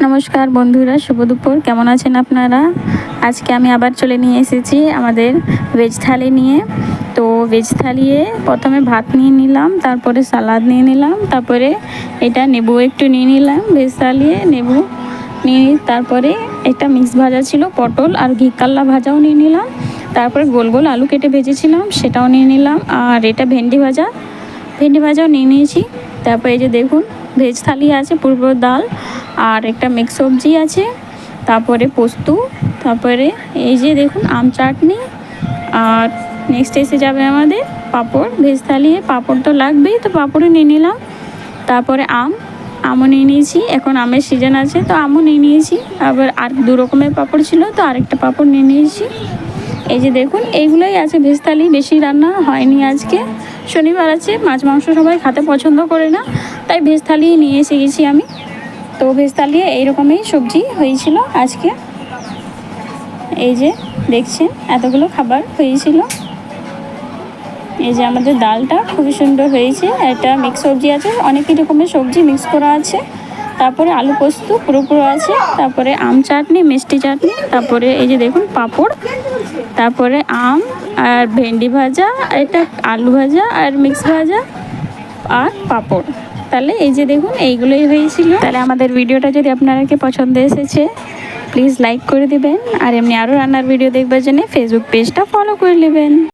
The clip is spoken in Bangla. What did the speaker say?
নমস্কার বন্ধুরা, শুভ দুপুর। কেমন আছেন আপনারা? আজকে আমি আবার চলে নিয়ে এসেছি আমাদের ভেজ থালি নিয়ে। তো ভেজ থালিয়ে প্রথমে ভাত নিয়ে নিলাম, তারপরে সালাদ নিয়ে নিলাম, তারপরে এটা নেবু একটু নিয়ে নিলাম। ভেজ থালিয়ে নেবু নিয়ে তারপরে একটা মিক্স ভাজা ছিল, পটল আর ঘি কাল্লা ভাজাও নিয়ে নিলাম। তারপরে গোল গোল আলু কেটে ভেজেছিলাম, সেটাও নিয়ে নিলাম। আর এটা ভেন্ডি ভাজাও নিয়ে নিয়েছি। তারপরে এই যে দেখুন, ভেজ থালি আছে, পুরো ডাল আর একটা মিক্স সবজি আছে, তারপরে পোস্ত, তারপরে এই যে দেখুন আম চাটনি। আর নেক্সট এসে যাবে আমাদের পাঁপড়। ভেজ থালিয়ে পাঁপড় তো লাগবেই, তো পাঁপড়ও নিয়ে নিলাম। তারপরে আমও নিয়ে নিয়েছি, এখন আমের সিজন আছে তো আমও নিয়ে নিয়েছি। আবার আর 2 রকমের পাঁপড় ছিল, তো আরেকটা পাঁপড় নিয়ে নিয়েছি। এই যে দেখুন, এইগুলোই আছে ভেজ থালি, বেশি রান্না হয়নি আজকে। শনিবার আছে, মাছ মাংস সবাই খেতে পছন্দ করে না, তাই ভেজ থালি নিয়ে এসে গেছি আমি। তো ভেজ থালিয়ে এইরকমই সবজি হয়েছিল আজকে। এই যে দেখছেন এতগুলো খাবার হয়েছিল। এই যে আমাদের ডালটা খুবই সুন্দর হয়েছে, এটা মিক্স সবজি আছে, অনেক রকমের সবজি মিক্স করা আছে। তারপরে আলু পোস্ত পুরো আছে, তারপরে আম চাটনি, মিষ্টি চাটনি, তারপরে এই যে দেখুন পাঁপড়, তারপরে আম আর ভেন্ডি ভাজা, এটা আলু ভাজা আর মিক্স ভাজা আর পাঁপড়। তাহলে এই যে দেখুন এইগুলোই হয়েছিল। তাহলে আমাদের ভিডিওটা যদি আপনাদেরকে পছন্দ এসেছে, প্লিজ লাইক করে দিবেন। আর এমনি আরও রান্নার ভিডিও দেখবার জন্য ফেসবুক পেজটা ফলো করে নেবেন।